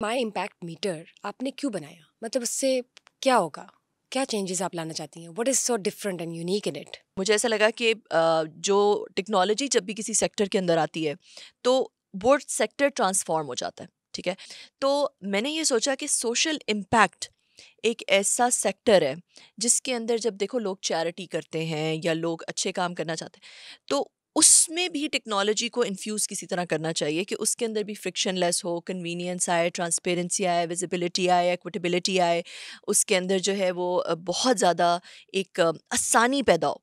माई impact metre आपने क्यों बनाया, मतलब उससे क्या होगा, क्या चेंजेस आप लाना चाहती हैं, what is so different and unique in it? मुझे ऐसा लगा कि जो टेक्नोलॉजी जब भी किसी सेक्टर के अंदर आती है तो वो सेक्टर ट्रांसफॉर्म हो जाता है, ठीक है। तो मैंने ये सोचा कि सोशल इम्पैक्ट एक ऐसा सेक्टर है जिसके अंदर जब देखो लोग चैरिटी करते हैं या लोग अच्छे काम करना चाहते हैं, तो उसमें भी टेक्नोलॉजी को इन्फ्यूज़ किसी तरह करना चाहिए कि उसके अंदर भी फ्रिक्शनलेस हो, कन्वीनियंस आए, ट्रांसपेरेंसी आए, विजिबिलिटी आए, एक्विटेबिलिटी आए। उसके अंदर जो है वो बहुत ज़्यादा एक आसानी पैदा हो,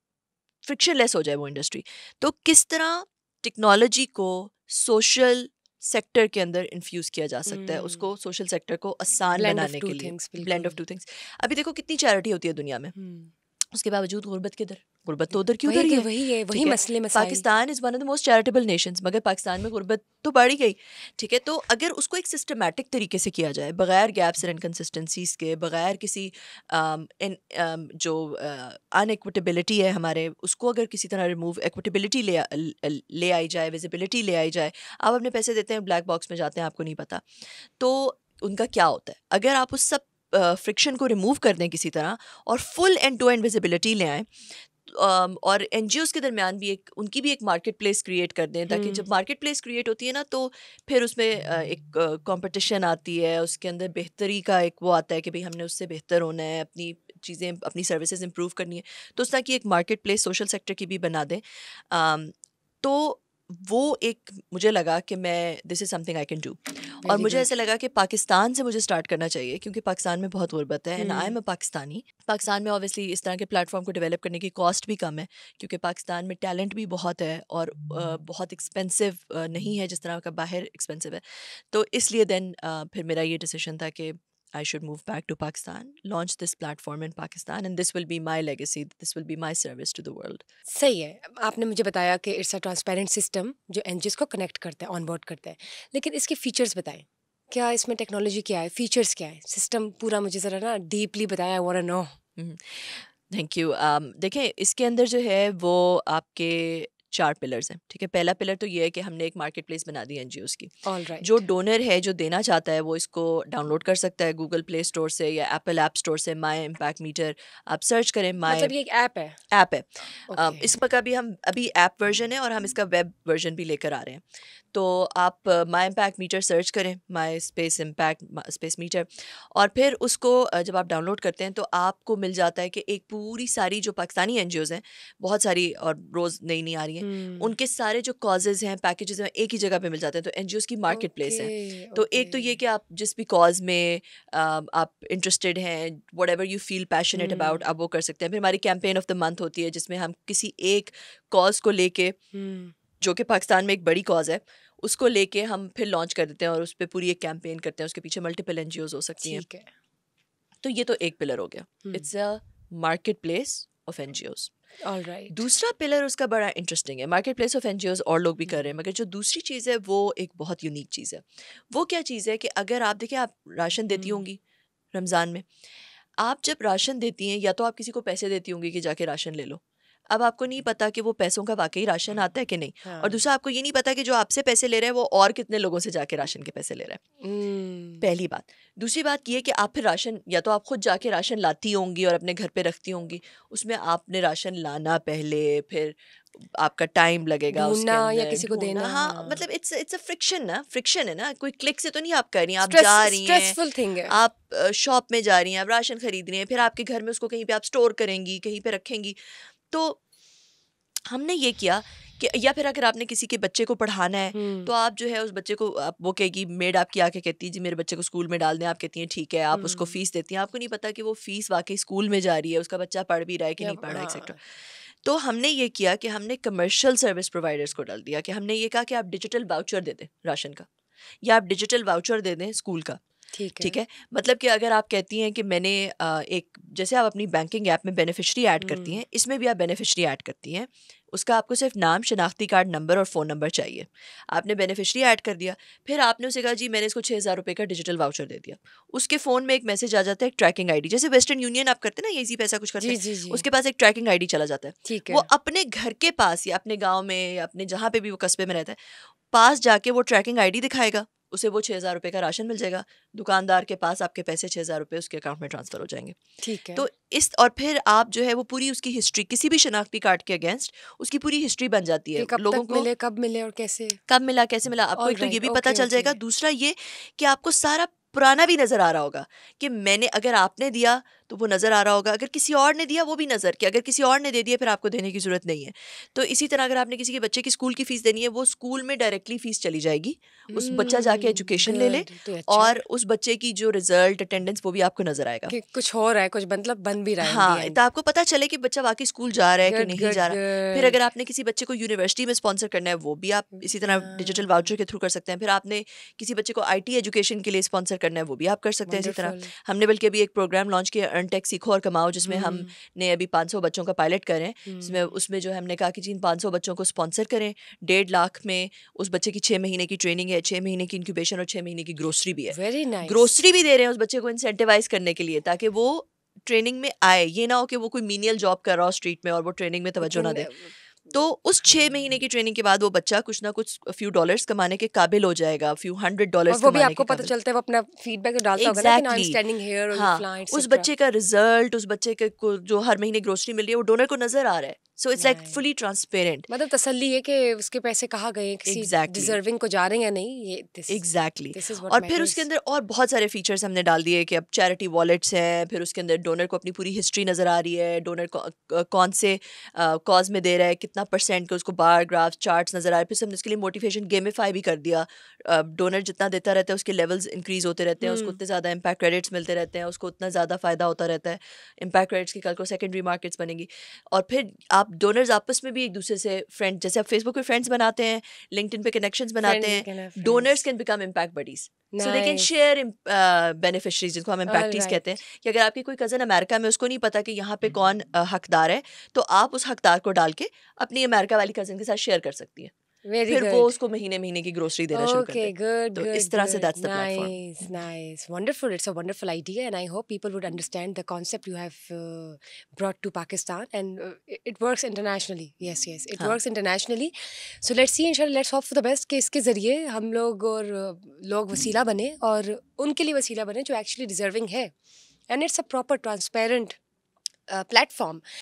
फ्रिक्शनलेस हो जाए वो इंडस्ट्री। तो किस तरह टेक्नोलॉजी को सोशल सेक्टर के अंदर इन्फ्यूज़ किया जा सकता है, उसको सोशल सेक्टर को आसान ब्लेंड ऑफ बनाने टू के लिए, थिंग्स, ब्लेंड बिल्कुल। Of two things. अभी देखो कितनी चैरिटी होती है दुनिया में, उसके बावजूद गुर्बत किधर, गुर्बत तो उधर की उधर ही है, वही है, वही ठीक है। मसले मसाइल। Pakistan is one of the most charitable Nations, मगर पाकिस्तान में गुर्बत तो बढ़ ही गई, ठीक है। तो अगर उसको एक सिस्टमैटिक तरीके से किया जाए, बगैर गैप्स एंड इनकन्सिस्टेंसीज के, बगैर किसी जो अनइक्विटेबिलिटी है हमारे, उसको अगर किसी तरह रिमूव, एक्विटेबिलिटी ले आई जाए, विजिबिलिटी ले आई जाए। आप अपने पैसे देते हैं, ब्लैक बॉक्स में जाते हैं, आपको नहीं पता, तो उनका क्या होता है। अगर आप उस सब फ्रिक्शन को रिमूव कर दें किसी तरह और full end to end visibility ले आएँ, और एनजीओज़ के दरमियान भी एक, उनकी भी एक मार्केट प्लेस क्रिएट कर दें, ताकि जब मार्केट प्लेस क्रिएट होती है ना, तो फिर उसमें एक कंपटीशन आती है, उसके अंदर बेहतरी का एक वो आता है कि भाई हमने उससे बेहतर होना है, अपनी चीज़ें, अपनी सर्विसेज इंप्रूव करनी है। तो उस तरह की एक मार्केट प्लेस सोशल सेक्टर की भी बना दें। तो वो एक, मुझे लगा कि मैं, this is something I can do. और वेरी मुझे गुड। ऐसा लगा कि पाकिस्तान से मुझे स्टार्ट करना चाहिए, क्योंकि पाकिस्तान में बहुत गुर्बत है and I am a Pakistani. Pakistan में ऑब्वियसली इस तरह के प्लेटफॉर्म को डेवलप करने की कॉस्ट भी कम है, क्योंकि पाकिस्तान में टैलेंट भी बहुत है और बहुत एक्सपेंसिव नहीं है जिस तरह का बाहर एक्सपेंसिव है। तो इसलिए देन फिर मेरा ये डिसीजन था कि I should move back to Pakistan, launch this platform in Pakistan, and this will be my legacy. This will be my service to the world. सही है। आपने मुझे बताया कि इट्स अ ट्रांसपेरेंट सिस्टम जो एनजीओस को कनेक्ट करता है, ऑनबोर्ड करता है, लेकिन इसके फीचर्स बताएं। क्या इसमें टेक्नोलॉजी क्या है, फीचर्स क्या है, सिस्टम पूरा मुझे ज़रा ना डीपली बताया, I want to know. Thank you. देखें, इसके अंदर जो है वो आपके 4 पिलर्स हैं, ठीक है। पहला पिलर तो ये है कि हमने एक मार्केट प्लेस बना दी एनजीओज़ की। ऑल जो राइट। डोनर है, जो देना चाहता है, वो इसको डाउनलोड कर सकता है गूगल प्ले स्टोर से या एप्पल ऐप स्टोर से। माई इम्पैक्ट मीटर आप सर्च करें, माई मतलब ये एक ऐप है? ऐप है। ओके। इसका का भी हम अभी ऐप वर्जन है और हम इसका वेब वर्जन भी लेकर आ रहे हैं। तो आप माई इम्पैक्ट मीटर सर्च करें, my space impact space meter, और फिर उसको जब आप डाउनलोड करते हैं तो आपको मिल जाता है कि एक पूरी सारी जो पाकिस्तानी एनजीओज़ हैं, बहुत सारी और रोज़ नई नई आ रही हैं, उनके सारे जो कॉजेज़ हैं, पैकेजेस हैं, एक ही जगह पे मिल जाते हैं। तो एनजीओज़ की मार्केट प्लेस ओके। है। तो ओके। एक तो ये कि आप जिस भी कॉज में आप इंटरेस्टेड हैं, whatever you feel passionate about, आप वो कर सकते हैं। फिर हमारी कैंपेन ऑफ द मंथ होती है, जिसमें हम किसी एक कॉज को लेके, जो कि पाकिस्तान में एक बड़ी कॉज है, उसको लेके हम फिर लॉन्च कर देते हैं और उस पर पूरी एक कैंपेन करते हैं। उसके पीछे मल्टीपल एनजीओज हो सकती हैं। ठीक है। तो ये तो एक पिलर हो गया, it's a market place of NGOs. All right. दूसरा पिलर उसका बड़ा इंटरेस्टिंग है। मार्केट प्लेस ऑफ एनजीओज और लोग भी कर रहे हैं, मगर जो दूसरी चीज़ है वो एक बहुत यूनिक चीज़ है। वो क्या चीज़ है कि अगर आप देखिए, आप राशन देती होंगी रमज़ान में, आप जब राशन देती हैं, या तो आप किसी को पैसे देती होंगी कि जाके राशन ले लो। अब आपको नहीं पता कि वो पैसों का वाकई राशन आता है कि नहीं, और हाँ। दूसरा आपको ये नहीं पता कि जो आपसे पैसे ले रहे हैं वो और कितने लोगों से जाके राशन के पैसे ले रहे हैं। पहली बात। दूसरी बात ये कि आप फिर राशन, या तो आप खुद जाके राशन लाती होंगी और अपने घर पे रखती होंगी, उसमें आपने राशन लाना पहले, फिर आपका टाइम लगेगा उसके ढूंढना या अंदर, किसी को ढूंढना। देना, हाँ, हाँ। मतलब इट्स अ फ्रिक्शन ना, फ्रिक्शन है ना, कोई क्लिक से तो नहीं आप कर रही हैं, आप स्ट्रेस, जा रही हैं, स्ट्रेसफुल थिंग है। आप शॉप में जा रही हैं, आप राशन खरीद रही हैं, फिर आपके घर में उसको कहीं पे आप स्टोर करेंगी, कहीं पे रखेंगी। तो हमने ये किया कि, या फिर अगर आपने किसी के बच्चे को पढ़ाना है, तो आप जो है उस बच्चे को, आप वो कहेगी, मेड आपकी आके कहती है जी मेरे बच्चे को स्कूल में डाल दें, आप कहती हैं ठीक है, आप उसको फीस देती हैं, आपको नहीं पता कि वो फीस वाकई स्कूल में जा रही है, उसका बच्चा पढ़ भी रहा है कि नहीं पढ़ रहा है, एक्सेट्रा। हाँ। तो हमने ये किया कि हमने कमर्शियल सर्विस प्रोवाइडर्स को डाल दिया, कि हमने ये कहा कि आप डिजिटल वाउचर दे दें राशन का, या आप डिजिटल वाउचर दे दें स्कूल का, ठीक ठीक है। है। मतलब कि अगर आप कहती हैं कि मैंने एक, जैसे आप अपनी बैंकिंग ऐप में बेनिफिशरी ऐड करती हैं, इसमें भी आप बेनिफिशरी ऐड करती हैं, उसका आपको सिर्फ नाम, शनाख्ती कार्ड नंबर और फ़ोन नंबर चाहिए। आपने बेनिफिशरी ऐड कर दिया, फिर आपने उसे कहा जी मैंने इसको 6,000 रुपये का डिजिटल वाउचर दे दिया। उसके फ़ोन में एक मैसेज आ जाता है, एक ट्रैकिंग आईडी, जैसे वेस्टर्न यूनियन आप करते हैं ना, ईजी पैसा कुछ करते जी हैं, जी जी। उसके पास एक ट्रैकिंग आईडी चला जाता है। ठीक वो है। अपने घर के पास या अपने गाँव में या अपने जहाँ पे भी वो कस्बे में रहता है, पास जाके वो ट्रैकिंग आईडी दिखाएगा उसे वो 6,000 रुपये का राशन मिल जाएगा, दुकानदार के पास आपके पैसे 6,000 रुपये उसके अकाउंट में ट्रांसफ़र हो जाएंगे। ठीक है। तो इस और फिर आप जो है वो पूरी उसकी हिस्ट्री किसी भी शनाख्ती कार्ड के अगेंस्ट उसकी पूरी हिस्ट्री बन जाती कि है। कब लोगों तक को मिले, कब मिले और कैसे। कब मिला, कैसे मिला, आपको एक तो ये ऑलराइट, भी पता ओके, चल ओके। जाएगा। दूसरा ये कि आपको सारा पुराना भी नज़र आ रहा होगा कि मैंने, अगर आपने दिया तो वो नज़र आ रहा होगा, अगर किसी और ने दिया वो भी नज़र, कि अगर किसी और ने दे दिया फिर आपको देने की ज़रूरत नहीं है। तो इसी तरह अगर आपने किसी के बच्चे की स्कूल की फ़ीस देनी है, वो स्कूल में डायरेक्टली फ़ीस चली जाएगी, उस बच्चा जाके एजुकेशन ले ले, गुड, तो ये अच्छा और है उस बच्चे की जो रिज़ल्ट, अटेंडेंस, वो भी आपको नज़र आएगा। कि कुछ हो रहा है, कुछ मतलब बन भी रहा है इन दी हाँ, एंड। तो आपको पता चले कि बच्चा वाक़ई स्कूल जा रहा है कि गुड, नहीं गुड, जा रहा। फिर अगर गुड। आपने किसी बच्चे को यूनिवर्सिटी में स्पॉन्सर करना है, वो भी आप इसी तरह डिजिटल वाउचर के थ्रू कर सकते हैं। फिर आपने किसी बच्चे को आईटी एजुकेशन के लिए स्पॉन्सर करना है, वो भी आप कर सकते हैं इसी तरह। वंडरफुल। हमने बल्कि अभी एक प्रोग्राम लॉन्च किया, अर्न टेक, सीखो और कमाओ, जिसमें हमने अभी 500 बच्चों का पायलट करें हैं। जिसमें उसमें जो हमने कहा कि जिन 500 बच्चों को स्पॉन्सर करें, 1.5 लाख में उस बच्चे की 6 महीने की ट्रेनिंग है, 6 महीने की इंक्यूबेशन और 6 महीने की ग्रोसरी भी है। Very nice. ग्रोसरी भी दे रहे हैं उस बच्चे को इंसेंटिवाइज करने के लिए, ताकि वो ट्रेनिंग में आए। ये ना हो कि वो कोई मीनियल जॉब कर रहा हो स्ट्रीट में और वो ट्रेनिंग में तवज्जो ना लेकिन दे। तो उस 6 महीने की ट्रेनिंग के बाद वो बच्चा कुछ ना कुछ फ्यू डॉलर्स कमाने के काबिल हो जाएगा, फ्यू और $100 वो भी कमाने के आपको पता काबिल। चलता है, वो अपना फीडबैक तो डालता होगा ना कि now I am exactly standing here और यू हाँ, फ्लाई उस एटसेट्रा। बच्चे का रिजल्ट, उस बच्चे के को जो हर महीने ग्रोसरी मिल रही है, वो डोनर को नजर आ रहा है। So it's like nice. Fully transparent. मतलब तसल्ली है कि उसके पैसे कहाँ गए, किसी एग्जैक्टली डिजर्विंग को जा रहे हैं या नहीं, ये this exactly this is what और फिर उसके मैटर्स। अंदर और बहुत सारे फीचर्स हमने डाल दिए कि अब चैरिटी वॉलेट्स हैं, फिर उसके अंदर डोनर को अपनी पूरी हिस्ट्री नज़र आ रही है, डोनर कौन से कॉज में दे रहा है, कितना परसेंट का, उसको बार ग्राफ चार्ट्स नज़र आ रहे हैं। फिर हमने उसके लिए मोटिवेशन गेमिफाई भी कर दिया। डोनर जितना देता रहता है उसके लेवल्स इंक्रीज होते रहते हैं, उसको उतने ज़्यादा इम्पैक्ट क्रेडिट्स मिलते रहते हैं, उसको उतना ज़्यादा फ़ायदा होता रहता है। इम्पैक्ट क्रेडिट्स की कल को सेकेंडरी मार्केट्स बनेंगी। और फिर आप डोनर्स आपस में भी एक दूसरे से फ्रेंड, जैसे आप फेसबुक पे फ्रेंड्स बनाते हैं, लिंक्डइन पे कनेक्शंस बनाते फ्रेंड्स हैं, can have donors friends. Can become impact buddies. So they can nice. Share beneficiaries, जिनको हम इम्पैक्टीज कहते हैं। ऑलराइट। कि अगर आपकी कोई कज़न अमेरिका में, उसको नहीं पता कि यहाँ पे कौन हकदार है, तो आप उस हकदार को डाल के अपनी अमेरिका वाली कज़न के साथ शेयर कर सकती है। वेरी फिर वो गुड। उसको महीने महीने की ग्रोसरी देना शुरू कर Okay, दे। good, तो good, इस तरह से good. That's the platform. Nice, nice. Wonderful. It's a wonderful idea, and I hope people would understand the concept you have brought to Pakistan, and it works internationally. Yes, yes, it हाँ works internationally. So let's see, inshallah, let's hope for the best कि इसके ज़रिए हम लोग और लोग वसीला बने और उनके लिए वसीला बने जो actually deserving है, and it's a proper transparent platform